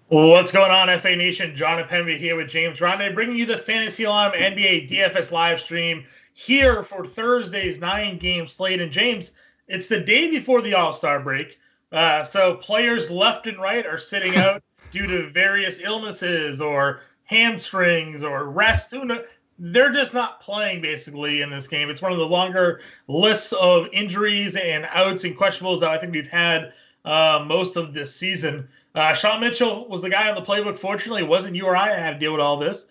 What's going on, FA Nation? Jon Impemba here with James Grande, bringing you the Fantasy Alarm NBA DFS live stream here for Thursday's 9-game slate. And James, it's the day before the All-Star break, so players left and right are sitting out due to various illnesses or hamstrings or rest. They're just not playing, basically, in this game. It's one of the longer lists of injuries and outs and questionables that I think we've had most of this season. Sean Mitchell was the guy on the playbook. Fortunately, it wasn't you or I that had to deal with all this.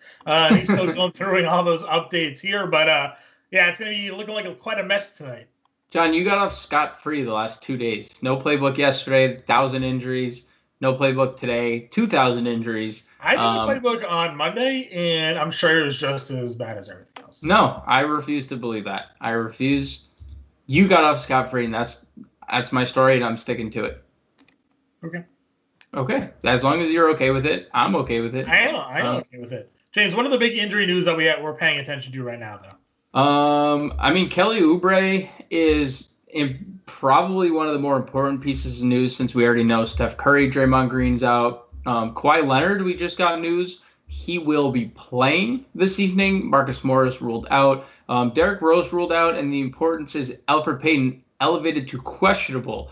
He's still going through all those updates here. But, yeah, it's going to be looking like quite a mess tonight. John, you got off scot-free the last 2 days. No playbook yesterday, 1,000 injuries. No playbook today, 2,000 injuries. I did the playbook on Monday, and I'm sure it was just as bad as everything else. No, I refuse to believe that. I refuse. You got off scot-free, and that's my story, and I'm sticking to it. Okay. As long as you're okay with it, I'm okay with it. I am okay with it. James, what are the big injury news that we're paying attention to right now, though? Kelly Oubre is probably one of the more important pieces of news since we already know Steph Curry, Draymond Green's out. Kawhi Leonard, we just got news. He will be playing this evening. Marcus Morris ruled out. Derrick Rose ruled out, and the importance is Elfrid Payton elevated to questionable.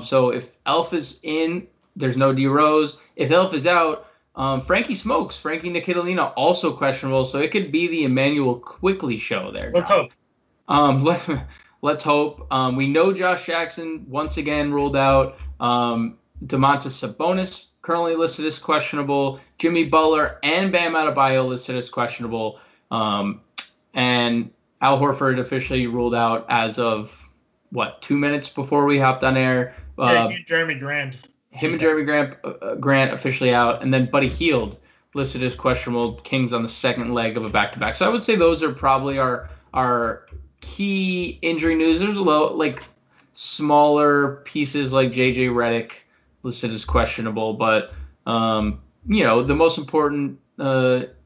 So if Elf is in, there's no D Rose. If Elf is out, Frankie Nikitalina also questionable. So it could be the Emmanuel Quickley show there. Let's hope. Let's hope. We know Josh Jackson once again ruled out. Domantas Sabonis currently listed as questionable. Jimmy Butler and Bam Adebayo listed as questionable. And Al Horford officially ruled out as of 2 minutes before we hopped on air. Jeremy Grant. Him and Jeremy Grant officially out, and then Buddy Hield listed as questionable. Kings on the second leg of a back-to-back. So I would say those are probably our key injury news. There's smaller pieces like JJ Redick listed as questionable, but the most important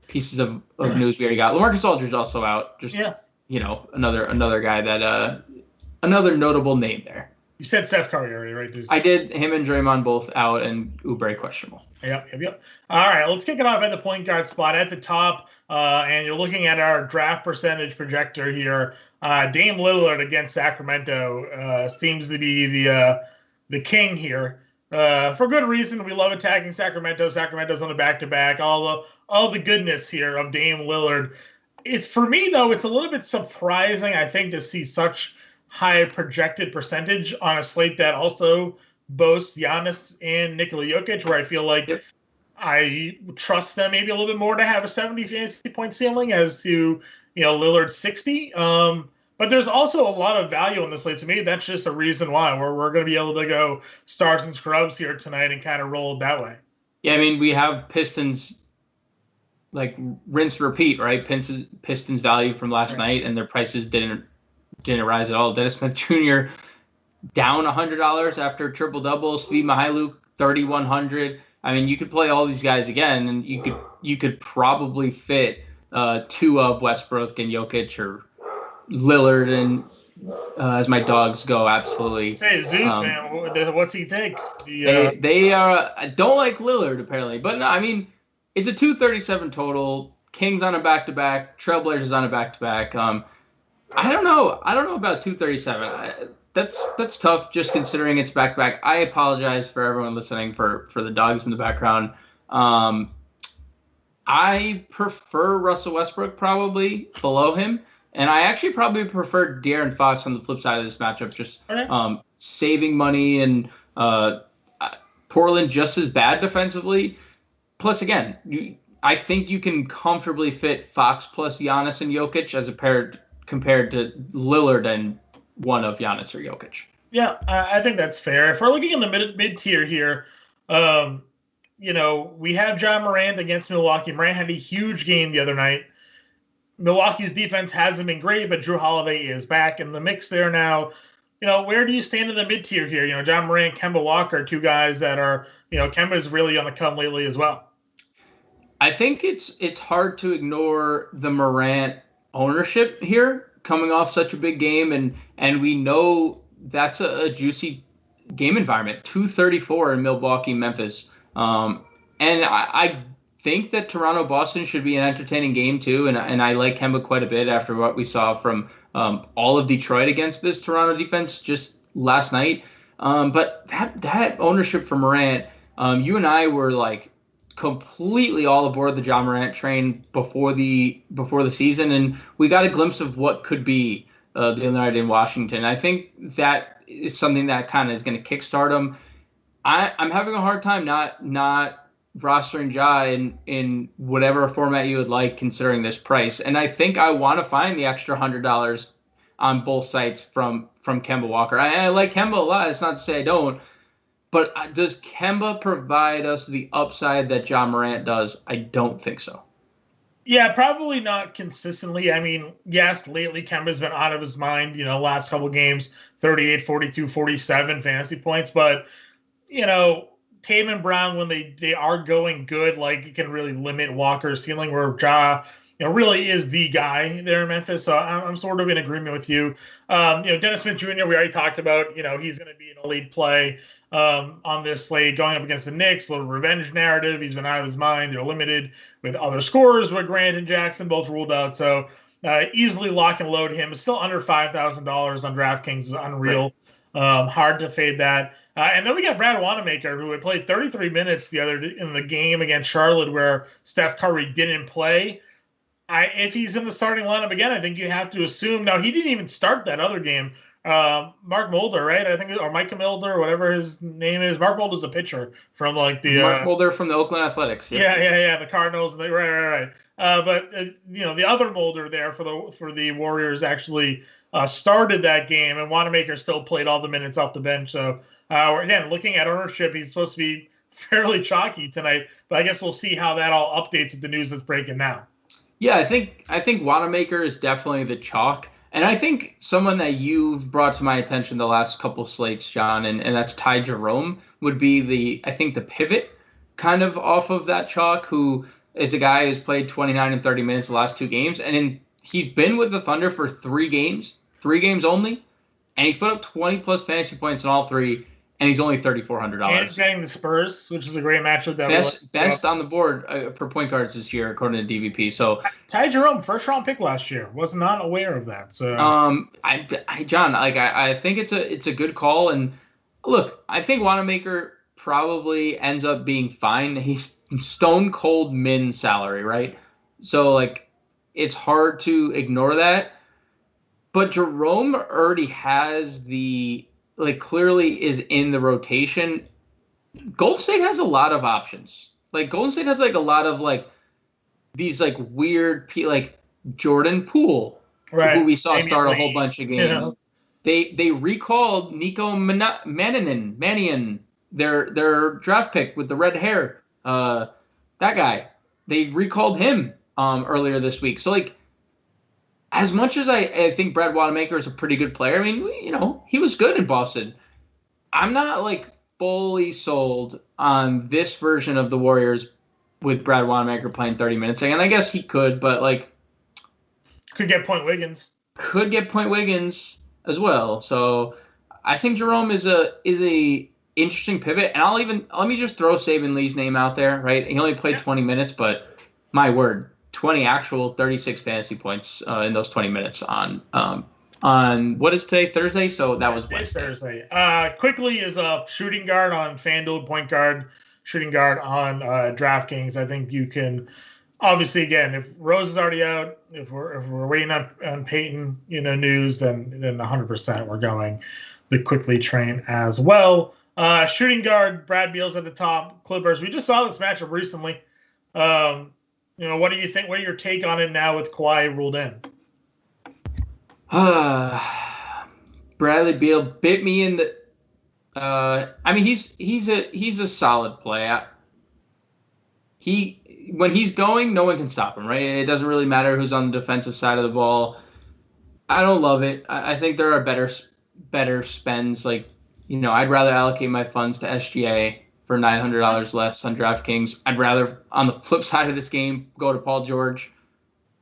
pieces of news we already got. LaMarcus Aldridge also out. Another guy that another notable name there. You said Steph Curry already, right? I did. Him and Draymond both out, and Oubre questionable. Yep. All right, let's kick it off at the point guard spot at the top, and you're looking at our draft percentage projector here. Dame Lillard against Sacramento seems to be the king here. For good reason. We love attacking Sacramento. Sacramento's on the back-to-back. All the goodness here of Dame Lillard. It's for me though. It's a little bit surprising, I think, to see such high projected percentage on a slate that also boasts Giannis and Nikola Jokic, where I feel like I trust them maybe a little bit more to have a 70 fantasy point ceiling as to Lillard's 60. But there's also a lot of value on the slate. So maybe that's just a reason why we're going to be able to go stars and scrubs here tonight and kind of roll it that way. Yeah, I mean, we have Pistons like rinse repeat, right? Pistons value from last night, and their prices didn't rise at all. Dennis Smith Jr. down $100 after triple double. Steve Mihailuk $3,100. I mean, you could play all these guys again, and you could probably fit two of Westbrook and Jokic or Lillard, and as my dogs go, absolutely. Say Zeus, man. What's he think? They don't like Lillard apparently, but no, I mean, it's a 237 total. Kings on a back-to-back. Trailblazers on a back-to-back. I don't know about 237. That's tough just considering it's back-to-back. I apologize for everyone listening for the dogs in the background. I prefer Russell Westbrook probably below him, and I actually probably prefer De'Aaron Fox on the flip side of this matchup, just saving money, and Portland just as bad defensively. Plus, again, I think you can comfortably fit Fox plus Giannis and Jokic as compared to Lillard and one of Giannis or Jokic. Yeah, I think that's fair. If we're looking in the mid tier here, we have John Morand against Milwaukee. Morand had a huge game the other night. Milwaukee's defense hasn't been great, but Drew Holiday is back in the mix there now. Where do you stand in the mid tier here? John Morant, Kemba Walker, two guys that are, Kemba's really on the come lately as well. I think it's hard to ignore the Morant ownership here coming off such a big game, and we know that's a juicy game environment. 234 in Milwaukee, Memphis. And I think that Toronto-Boston should be an entertaining game too, and I like Kemba quite a bit after what we saw from all of Detroit against this Toronto defense just last night. But that ownership for Morant, you and I were like completely all aboard the John Morant train before the season, and we got a glimpse of what could be the other night in Washington. I think that is something that kind of is going to kickstart him. I'm having a hard time not rostering Ja in whatever format you would like, considering this price. And I think I want to find the extra $100 on both sites from Kemba Walker. I like Kemba a lot. It's not to say I don't. But does Kemba provide us the upside that John Morant does? I don't think so. Yeah, probably not consistently. I mean, yes, lately Kemba's been out of his mind, last couple games, 38, 42, 47 fantasy points. But, Tatum and Brown, when they are going good, like, it can really limit Walker's ceiling, where Ja, really is the guy there in Memphis. So I'm sort of in agreement with you. Dennis Smith Jr., we already talked about, he's going to be an elite play on this slate going up against the Knicks, a little revenge narrative. He's been out of his mind. They're limited with other scorers, with Grant and Jackson both ruled out. So easily lock and load him. It's still under $5,000 on DraftKings is unreal. Right. Hard to fade that. And then we got Brad Wanamaker, who had played 33 minutes in the game against Charlotte where Steph Curry didn't play. If he's in the starting lineup again, I think you have to assume. Now, he didn't even start that other game. Mark Mulder, right? I think, or Micah Mulder, whatever his name is. Mark Mulder's a pitcher from like the Mark Mulder from the Oakland Athletics. Yep. Yeah. The Cardinals. Right. But the other Mulder there for the Warriors actually started that game, and Wanamaker still played all the minutes off the bench. So again, looking at ownership, he's supposed to be fairly chalky tonight. But I guess we'll see how that all updates with the news that's breaking now. Yeah, I think Wanamaker is definitely the chalk. And I think someone that you've brought to my attention the last couple slates, John, and that's Ty Jerome, would be the pivot kind of off of that chalk, who is a guy who's played 29 and 30 minutes the last two games. And he's been with the Thunder for 3 games only. And he's put up 20-plus fantasy points in all 3. And he's only $3,400. And he's getting the Spurs, which is a great matchup. Best on the board for point guards this year, according to DVP. So Ty Jerome, first round pick last year, was not aware of that. So John, I think it's a good call. And look, I think Wanamaker probably ends up being fine. He's stone cold min salary, right? So it's hard to ignore that. But Jerome already has clearly is in the rotation. Golden State has a lot of options. Golden State has a lot of these weird Jordan Poole, right, who we saw start a whole bunch of games. Yeah. They recalled Nico Mannion, their draft pick with the red hair. That guy. They recalled him earlier this week. So as much as I think Brad Wanamaker is a pretty good player, I mean, he was good in Boston. I'm not fully sold on this version of the Warriors with Brad Wanamaker playing 30 minutes. And I guess he could, but could get Point Wiggins. Could get Point Wiggins as well. So I think Jerome is a interesting pivot. And let me just throw Saban Lee's name out there, right? He only played 20 minutes, but my word. 20 actual, 36 fantasy points in those 20 minutes on what is today, Thursday? So that was Wednesday. Thursday. Quickly is a shooting guard on FanDuel, point guard, shooting guard on DraftKings. I think you can, obviously, again, if Rose is already out, if we're waiting on Peyton, news, then 100% we're going the Quickly train as well. Shooting guard, Brad Beal's at the top. Clippers. We just saw this matchup recently. What do you think? What are your take on it now with Kawhi ruled in? Bradley Beal bit me in the. He's a solid play. When he's going, no one can stop him, right? It doesn't really matter who's on the defensive side of the ball. I don't love it. I think there are better spends. I'd rather allocate my funds to SGA for $900 less on DraftKings. I'd rather, on the flip side of this game, go to Paul George,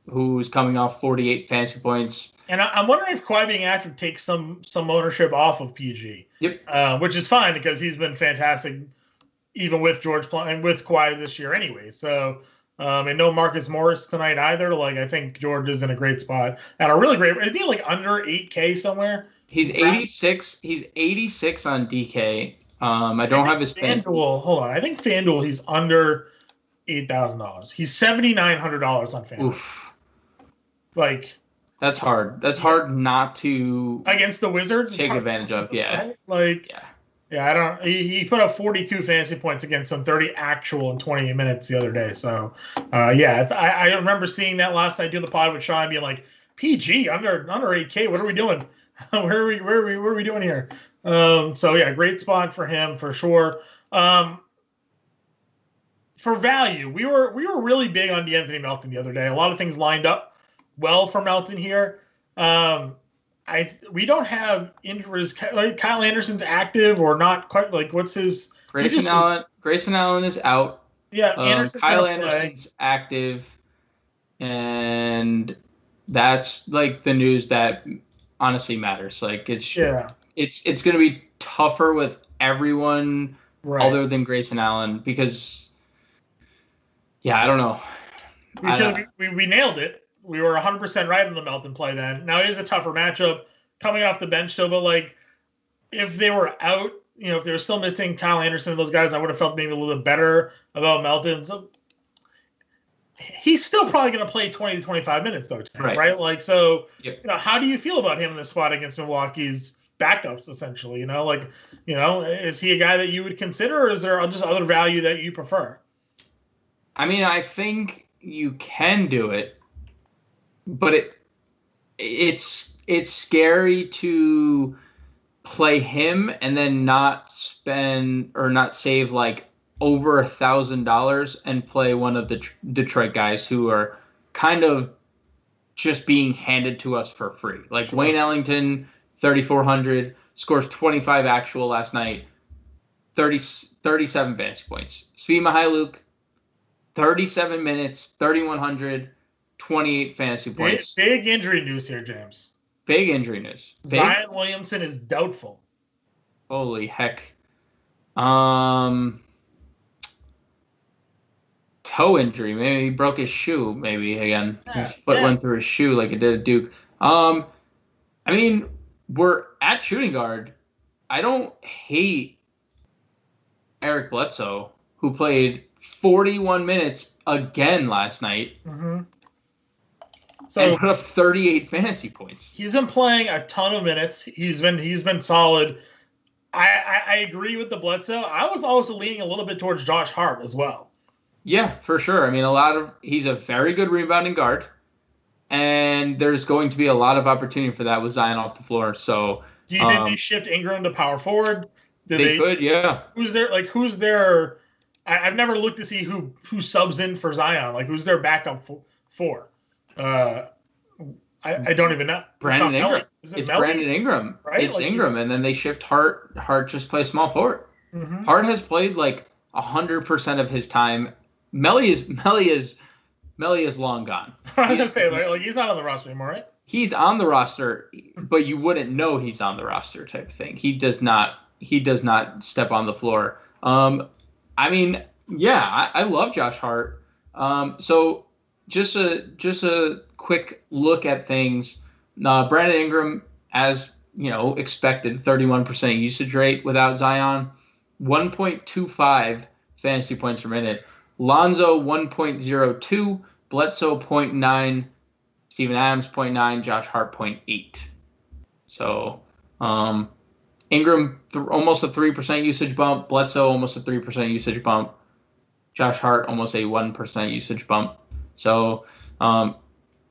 who's coming off 48 fantasy points. And I'm wondering if Kawhi being active takes some ownership off of PG. Yep. Which is fine because he's been fantastic even with George playing with Kawhi this year anyway. So, and no Marcus Morris tonight either. Like, I think George is in a great spot at a really great. Is he like under 8K somewhere? He's 86. He's 86 on DK. I don't have his FanDuel. Hold on, I think FanDuel he's under $8,000. He's $7,900 on FanDuel. Oof. Like, that's hard. That's hard not to against the Wizards take advantage of. Yeah, right? Like, yeah. I don't. He put up 42 fantasy points against them, 30 actual in 28 minutes the other day. So, I remember seeing that last night doing the pod with Sean, being like, PG under 8K. What are we doing? Where are we doing here? So yeah, great spot for him for sure. For value, we were really big on DeAnthony Melton the other day. A lot of things lined up well for Melton here. We don't have injuries. Kyle Anderson's active or not quite. Like, what's his? Grayson Allen is out. Yeah, Kyle Anderson's active, and that's like the news that honestly matters. Like, it's going to be tougher with everyone other than Grayson Allen because. Yeah, I don't know. We nailed it. We were 100% right on the Melton play then. Now, it is a tougher matchup coming off the bench, though. But, like, if they were out, if they were still missing Kyle Anderson and those guys, I would have felt maybe a little bit better about Melton. So he's still probably going to play 20 to 25 minutes, though, right? Like, so, how do you feel about him in this spot against Milwaukee's backups, essentially? Is he a guy that you would consider, or is there just other value that you prefer? I mean, I think you can do it, but it's scary to play him and then not spend or not save like over $1,000 and play one of the Detroit guys who are kind of just being handed to us for free. Like Wayne Ellington, 3,400, scores 25 actual last night, 37 fantasy points. Svi Mykhailiuk, 37 minutes, 3,100, 28 fantasy points. Big injury news here, James. Big injury news. Zion Williamson is doubtful. Holy heck. Toe injury. Maybe he broke his shoe, maybe again. His foot went through his shoe like it did at Duke. I mean, we're at shooting guard. I don't hate Eric Bledsoe, who played 41 minutes again last night. Mm-hmm. And put up 38 fantasy points. He's been playing a ton of minutes. He's been solid. I agree with the Bledsoe. I was also leaning a little bit towards Josh Hart as well. Yeah, for sure. I mean, he's a very good rebounding guard, and there's going to be a lot of opportunity for that with Zion off the floor. So, do you think they shift Ingram to power forward? They could, yeah. Who's their? I've never looked to see who subs in for Zion. Like, who's their backup for? I don't even know. Brandon Ingram. It's Brandon Ingram. Right? It's Ingram, and then they shift Hart. Hart just plays small forward. Mm-hmm. Hart has played like 100% of his time. Melly is long gone. I was gonna say, like he's not on the roster anymore, right? He's on the roster, but you wouldn't know he's on the roster type of thing. He does not step on the floor. I mean, yeah, I love Josh Hart. So just a quick look at things. Brandon Ingram, as you know, expected, 31% usage rate without Zion, 1.25 fantasy points per minute. Lonzo 1.02, Bledsoe 0.9, Steven Adams 0.9, Josh Hart 0.8. So Ingram almost a 3% usage bump, Bledsoe almost a 3% usage bump, Josh Hart almost a 1% usage bump. So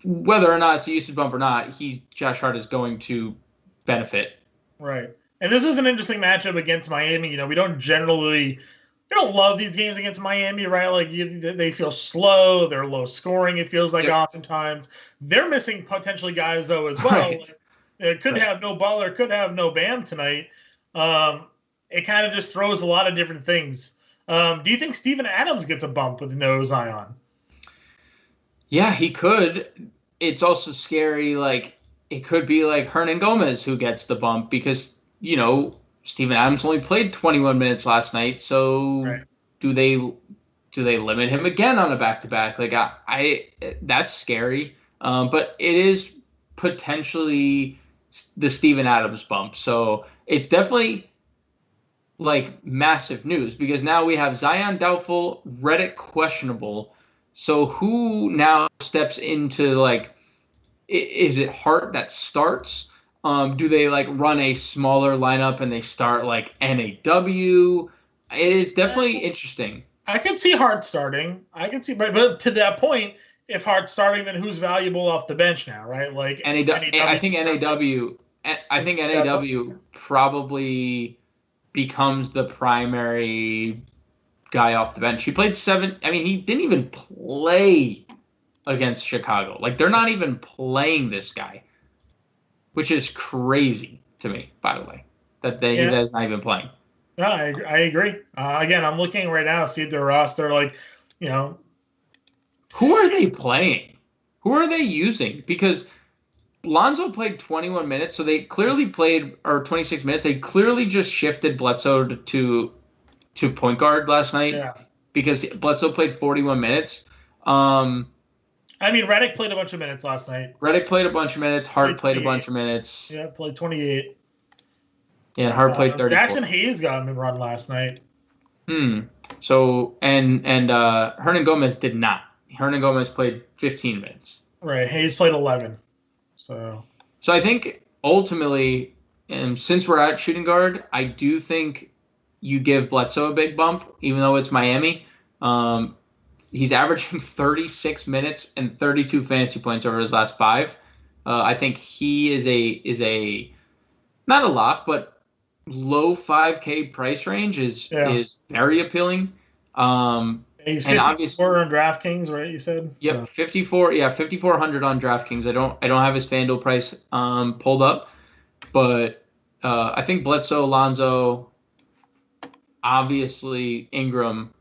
whether or not it's a usage bump or not, Josh Hart is going to benefit. Right. And this is an interesting matchup against Miami. We don't love these games against Miami, right? Like they feel slow, they're low scoring. It feels like oftentimes they're missing potentially guys though as well. Right. Like, it could have no Butler, could have no Bam tonight. It kind of just throws a lot of different things. Do you think Steven Adams gets a bump with no Zion? Yeah, he could. It's also scary. Like it could be like Hernan Gomez who gets the bump because Steven Adams only played 21 minutes last night, so do they limit him again on a back-to-back? Like I that's scary. But it is potentially the Steven Adams bump. So it's definitely like massive news because now we have Zion doubtful, Redick questionable. So who now steps into like, is it Hart that starts? Do they like run a smaller lineup and they start like NAW? It is definitely interesting. I can see Hart starting. I can see, but to that point, if Hart's starting, then who's valuable off the bench now, right? Like I think NAW probably becomes the primary guy off the bench. He played 7. I mean, he didn't even play against Chicago. Like, they're not even playing this guy, which is crazy to me, by the way, that is not even playing. No, I agree. Again, I'm looking right now, see their roster. Like, you know, who are they playing? Who are they using? Because Lonzo played 21 minutes, so they clearly played, or 26 minutes. They clearly just shifted Bledsoe to point guard last night because Bledsoe played 41 minutes. I mean, Redick played a bunch of minutes last night. Redick played a bunch of minutes. Hart played a bunch of minutes. Yeah, played 28. Yeah, and Hart played 34. Jackson Hayes got him a run last night. So and Hernan Gomez did not. Hernan Gomez played 15 minutes. Right. Hayes played 11. So I think ultimately, and since we're at shooting guard, I do think you give Bledsoe a big bump, even though it's Miami. He's averaging 36 minutes and 32 fantasy points over his last 5. I think he is a not a lock, but low 5K price range is very appealing. He's 54 on DraftKings, right? You said. Yep, 54. Yeah, 5,400 on DraftKings. I don't have his FanDuel price pulled up, but I think Bledsoe, Lonzo, obviously Ingram,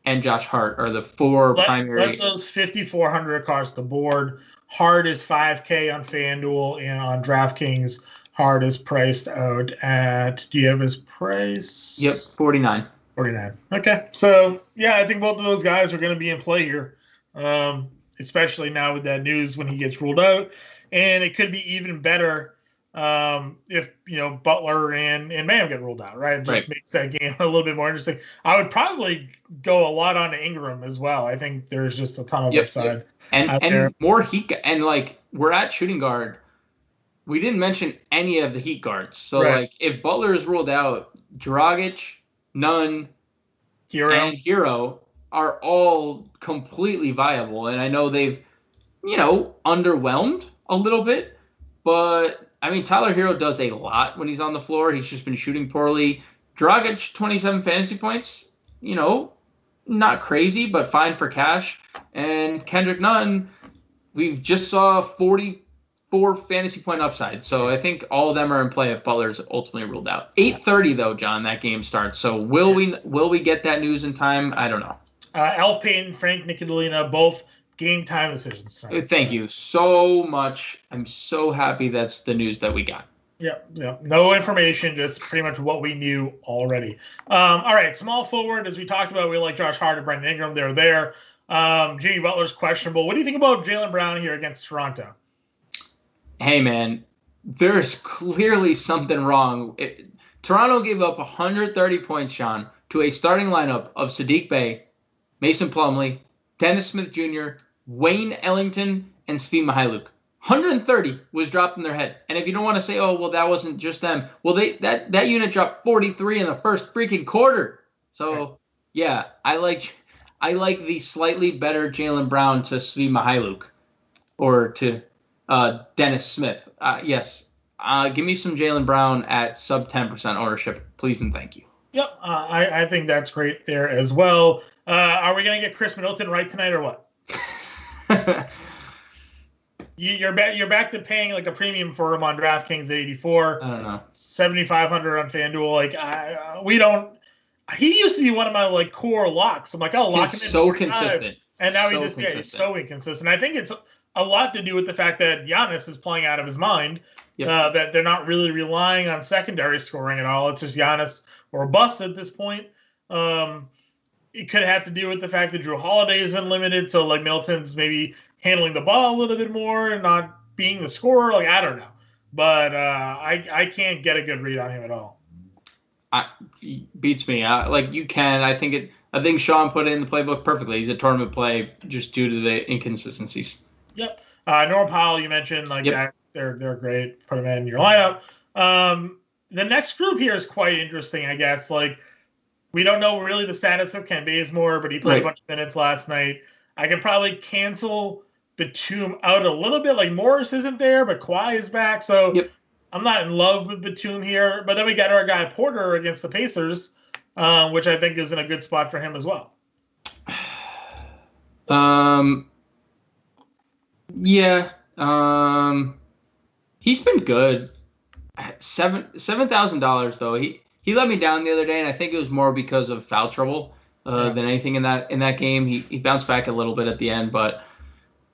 and Josh Hart are the 4 primary. Bledsoe's 5,400 across the board. Hart is 5K on FanDuel and on DraftKings. Hart is priced out at. Do you have his price? Yep, 49. 49. Okay. So, yeah, I think both of those guys are going to be in play here, especially now with that news when he gets ruled out. And it could be even better if, Butler and Bam get ruled out, right? It just makes that game a little bit more interesting. I would probably go a lot on Ingram as well. I think there's just a ton of upside. And more Heat. And, like, we're at shooting guard. We didn't mention any of the Heat guards. So, like, if Butler is ruled out, Dragic, Nunn, and Hero are all completely viable. And I know they've, underwhelmed a little bit. But, I mean, Tyler Hero does a lot when he's on the floor. He's just been shooting poorly. Dragic, 27 fantasy points. Not crazy, but fine for cash. And Kendrick Nunn, we've just saw 44 fantasy point upside. So I think all of them are in play if Butler's ultimately ruled out. 8:30 though, John, that game starts. So will we get that news in time? I don't know. Elf Payton, Frank Nicolina, both game time decisions tonight. Thank you so much. I'm so happy that's the news that we got. Yeah. No information, just pretty much what we knew already. All right, small forward, as we talked about, we like Josh Hart and Brandon Ingram. They're there. Jimmy Butler's questionable. What do you think about Jaylen Brown here against Toronto? Hey, man, there's clearly something wrong. Toronto gave up 130 points, Sean, to a starting lineup of Sadiq Bey, Mason Plumlee, Dennis Smith Jr., Wayne Ellington, and Svi Mykhailiuk. 130 was dropped in their head. And if you don't want to say, oh, well, that wasn't just them. Well, that unit dropped 43 in the first freaking quarter. So, yeah, I like the slightly better Jaylen Brown to Svi Mykhailiuk or to Dennis Smith. Yes. Give me some Jaylen Brown at sub 10% ownership, please and thank you. Yep. I think that's great there as well. Are we going to get Chris Middleton right tonight or what? You're back to paying like a premium for him on DraftKings at 84. I don't know. 7,500 on FanDuel. Like we don't. He used to be one of my like core locks. I'm like, I'll lock him in. So consistent. And now he's so inconsistent. I think it's a lot to do with the fact that Giannis is playing out of his mind. Yep. That they're not really relying on secondary scoring at all. It's just Giannis or bust at this point. it could have to do with the fact that Drew Holiday has been limited, so like Milton's maybe handling the ball a little bit more and not being the scorer. Like I don't know, but I can't get a good read on him at all. Beats me. Like you can. I think Sean put it in the playbook perfectly. He's a tournament play just due to the inconsistencies. Yep. Norm Powell, you mentioned that they're great. Put them in your lineup. The next group here is quite interesting, I guess. Like we don't know really the status of Ken Bazemore, but he played a bunch of minutes last night. I could probably cancel Batum out a little bit. Like Morris isn't there, but Kawhi is back, so I'm not in love with Batum here. But then we got our guy Porter against the Pacers, which I think is in a good spot for him as well. Yeah. He's been good. $7,000 though. He let me down the other day, and I think it was more because of foul trouble than anything in that game. He bounced back a little bit at the end, but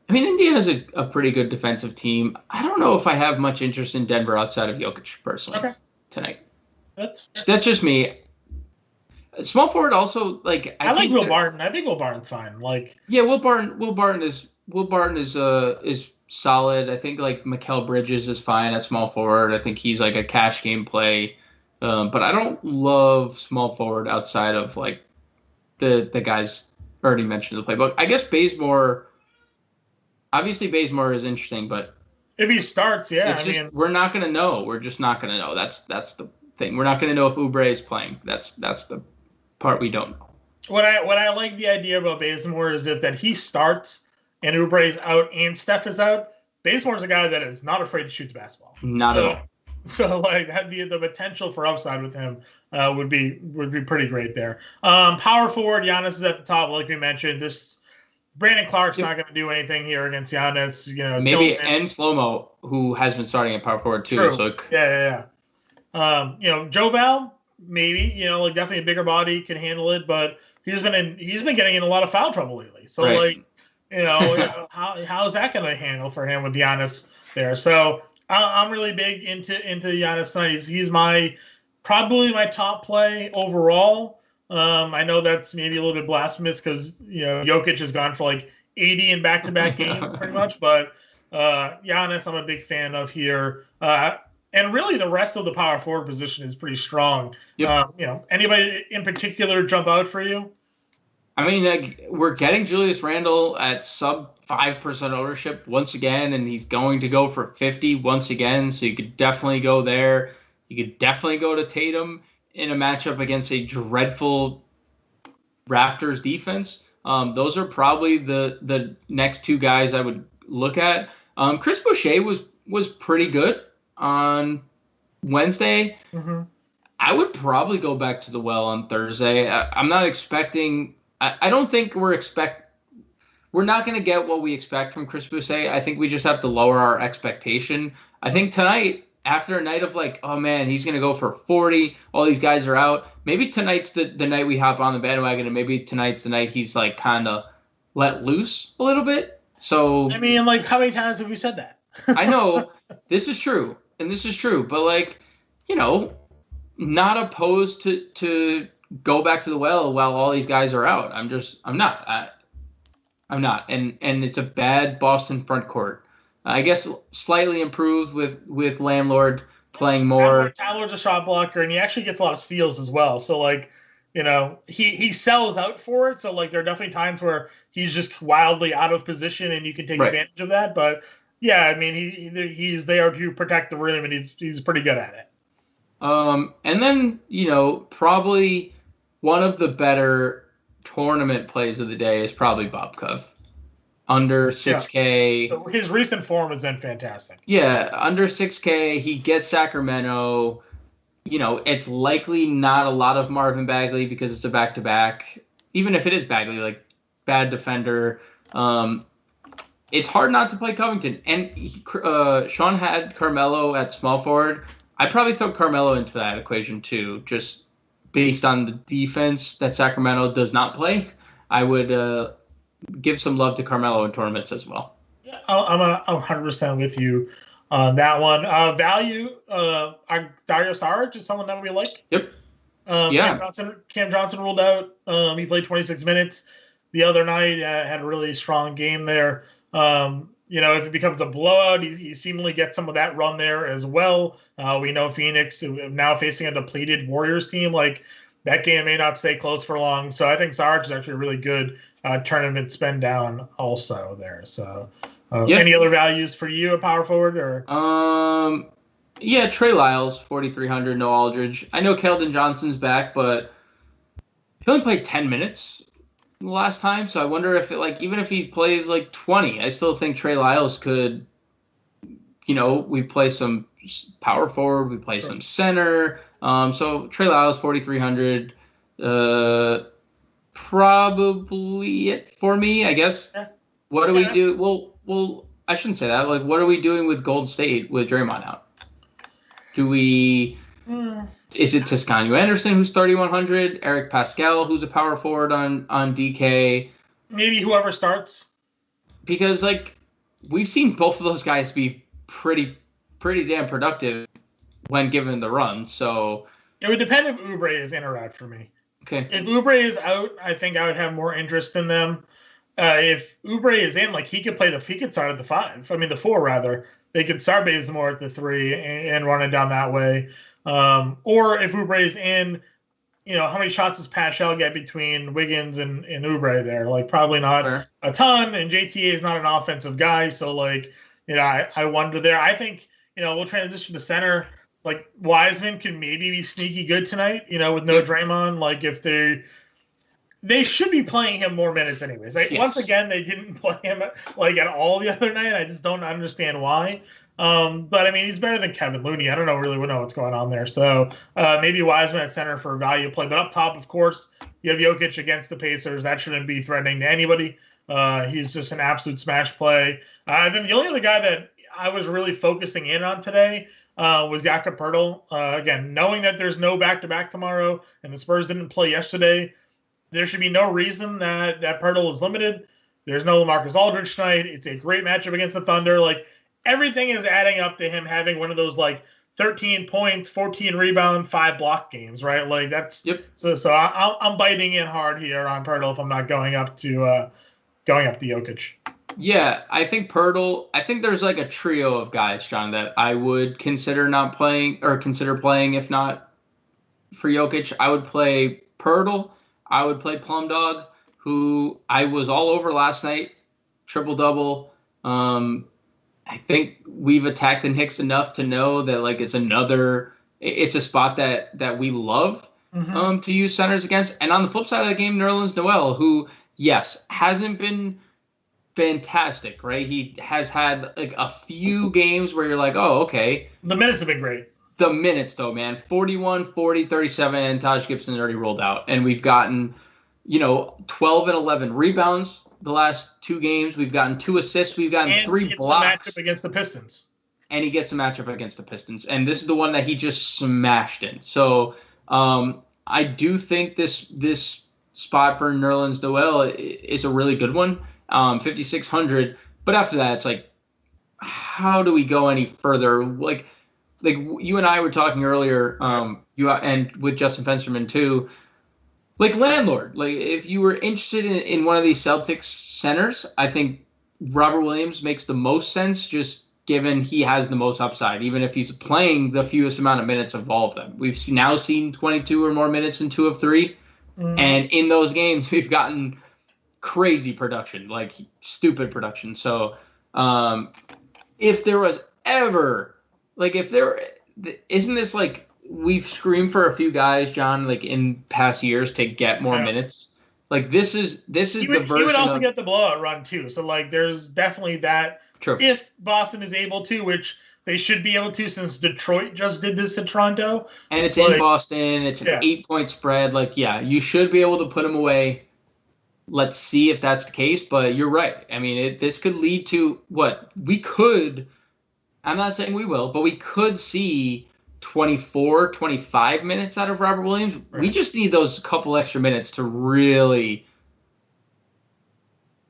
I mean, Indiana's a pretty good defensive team. I don't know if I have much interest in Denver outside of Jokic personally tonight. That's just me. Small forward also like I like Will Barton. I think Will Barton's fine. Like Will Barton is solid. I think like Mikal Bridges is fine at small forward. I think he's like a cash game play. But I don't love small forward outside of like the guys already mentioned in the playbook. I guess Bazemore is interesting, but if he starts, we're not going to know. We're just not going to know. That's the thing. We're not going to know if Oubre is playing. That's the part we don't know. What I like the idea about Bazemore is that he starts and Oubre is out and Steph is out. Bazemore's a guy that is not afraid to shoot the basketball. Not at all. So like the potential for upside with him would be pretty great there. Power forward, Giannis is at the top, like we mentioned. Brandon Clark's not going to do anything here against Giannis. Maybe and Slow-Mo, who has been starting at power forward too. True. So Joe Val, maybe like definitely a bigger body can handle it, but he's been getting in a lot lot of foul trouble lately. So how's that going to handle for him with Giannis there? So I'm really big into Giannis tonight. He's probably my top play overall. I know that's maybe a little bit blasphemous because Jokic has gone for like 80 in back-to-back games pretty much, but Giannis I'm a big fan of here. And really the rest of the power forward position is pretty strong. Yep. Anybody in particular jump out for you? I mean, we're getting Julius Randle at sub 5% ownership once again, and he's going to go for 50 once again. So you could definitely go there. You could definitely go to Tatum in a matchup against a dreadful Raptors defense. Those are probably the next two guys I would look at. Chris Boucher was pretty good on Wednesday. Mm-hmm. I would probably go back to the well on Thursday. I'm not expecting. I don't think we're not going to get what we expect from Chris Boucher. I think we just have to lower our expectation. I think tonight, after a night of like, oh man, he's going to go for 40. All these guys are out. Maybe tonight's the night we hop on the bandwagon, and maybe tonight's the night he's like kind of let loose a little bit. So I mean, like, how many times have we said that? I know this is true, but like, not opposed to go back to the well while all these guys are out. I'm not. And it's a bad Boston front court. I guess slightly improved with Landlord playing more. Tyler's a shot blocker, and he actually gets a lot of steals as well. So like, he sells out for it. So like, there are definitely times where he's just wildly out of position, and you can take advantage of that. But yeah, I mean, he's there to protect the rim, and he's pretty good at it. And then probably one of the better tournament plays of the day is probably Bob Cove. Under 6K. Yeah. His recent form has been fantastic. Yeah, under 6K, he gets Sacramento. It's likely not a lot of Marvin Bagley because it's a back-to-back. Even if it is Bagley, like, bad defender. It's hard not to play Covington. And Sean had Carmelo at small forward. I'd probably throw Carmelo into that equation too, just based on the defense that Sacramento does not play. I would give some love to Carmelo in tournaments as well. Yeah, I'm 100% with you on that one. Value, Dario Saric is someone that we like. Yep. Yeah. Cam Johnson ruled out. He played 26 minutes the other night. Had a really strong game there. If it becomes a blowout, he seemingly gets some of that run there as well. We know Phoenix now facing a depleted Warriors team. Like, that game may not stay close for long. So I think Saric is actually a really good tournament spend down also there. So any other values for you at power forward? Or yeah, Trey Lyles, 4,300, no Aldridge. I know Keldon Johnson's back, but he only played 10 minutes last time, so I wonder if even if he plays 20, I still think Trey Lyles could, we play some power forward, we play some center. So Trey Lyles, 4,300, probably it for me, I guess. Yeah. What do we do? Well, I shouldn't say that. What are we doing with Golden State with Draymond out? Do we? Is it Toscano Anderson who's 3,100? Eric Pascal who's a power forward on DK? Maybe whoever starts. Because we've seen both of those guys be pretty damn productive when given the run. So it would depend if Oubre is in or out for me. Okay. If Oubre is out, I think I would have more interest in them. If Oubre is in, he could start at the 5. I mean, the 4 rather. They could start Bazemore at the 3 and run it down that way. Or if Oubre is in, how many shots does Paschal get between Wiggins and Oubre there? Probably not a ton. And JTA is not an offensive guy. So, I wonder there. I think, we'll transition to center. Wiseman can maybe be sneaky good tonight, with no Draymond. If they should be playing him more minutes anyways. Once again, they didn't play him at all the other night. I just don't understand why. But I mean, he's better than Kevin Looney. I don't really know what's going on there. So maybe Wiseman at center for value play. But up top, of course, you have Jokic against the Pacers. That shouldn't be threatening to anybody. He's just an absolute smash play. Then the only other guy that I was really focusing in on today was Jakob Pertl. Again, knowing that there's no back-to-back tomorrow and the Spurs didn't play yesterday, there should be no reason that Pertl is limited. There's no LaMarcus Aldridge tonight. It's a great matchup against the Thunder. Everything is adding up to him having one of those 13 points, 14 rebound, 5 block games, right? That's So I'm biting in hard here on Pertl if I'm not going up to Jokic. Yeah, I think Pertl. I think there's a trio of guys, John, that I would consider not playing or consider playing if not for Jokic. I would play Pertl. I would play Plum Dog, who I was all over last night, triple-double. I think we've attacked the Knicks enough to know that it's a spot that we love to use centers against. And on the flip side of the game, Nerlens Noel, who, yes, hasn't been fantastic, right? He has had a few games where you're oh, okay. The minutes have been great. The minutes, though, man. 41, 40, 37, and Taj Gibson already rolled out. And we've gotten, 12 and 11 rebounds the last 2 games. We've gotten 2 assists. We've gotten 3 blocks. The matchup against the Pistons. And he gets a matchup against the Pistons. And this is the one that he just smashed in. So I do think this spot for Nerlens Noel is a really good one. 5,600. But after that, it's how do we go any further? You and I were talking earlier, you and with Justin Fensterman too. Landlord, if you were interested in one of these Celtics centers, I think Robert Williams makes the most sense, just given he has the most upside, even if he's playing the fewest amount of minutes of all of them. We've now seen 22 or more minutes in 2 of 3, and in those games we've gotten crazy production, stupid production. So if there was ever isn't this we've screamed for a few guys, John, in past years to get more minutes. This is the version. He would also get the blowout run too. So there's definitely that. True. If Boston is able to, which they should be able to, since Detroit just did this at Toronto, and it's in Boston. It's an 8-point spread. You should be able to put them away. Let's see if that's the case. But you're right. I mean, this could lead to what we could. I'm not saying we will, but we could see 24, 25 minutes out of Robert Williams. Right. We just need those couple extra minutes to really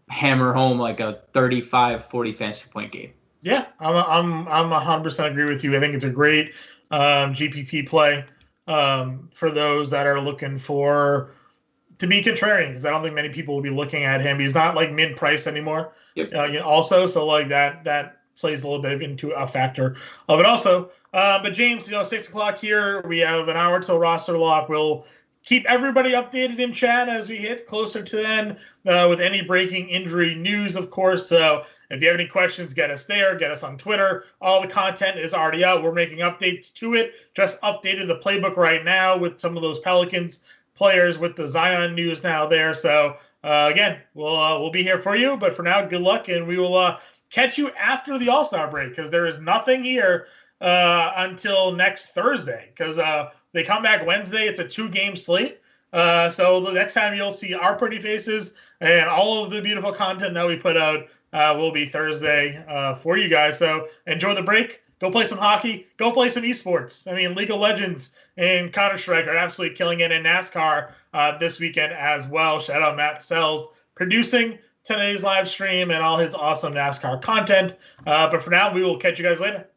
hammer home a 35, 40 fantasy point game. Yeah, I'm 100% agree with you. I think it's a great GPP play. for those that are looking to be contrarian, because I don't think many people will be looking at him. He's not like mid-price anymore. Yep. Also, so like that plays a little bit into a factor of it also. But James, 6 o'clock here. We have an hour till roster lock. We'll keep everybody updated in chat as we hit closer to then with any breaking injury news, of course. So if you have any questions, get us there. Get us on Twitter. All the content is already out. We're making updates to it. Just updated the playbook right now with some of those Pelicans players with the Zion news now there. So again, we'll be here for you. But for now, good luck, and we will catch you after the All-Star break, because there is nothing here until next Thursday, because they come back Wednesday. It's a 2-game slate. So the next time you'll see our pretty faces and all of the beautiful content that we put out will be Thursday for you guys. So enjoy the break. Go play some hockey. Go play some esports. I mean, League of Legends and Counter-Strike are absolutely killing it in NASCAR this weekend as well. Shout out Matt Sells producing today's live stream and all his awesome NASCAR content. But for now, we will catch you guys later.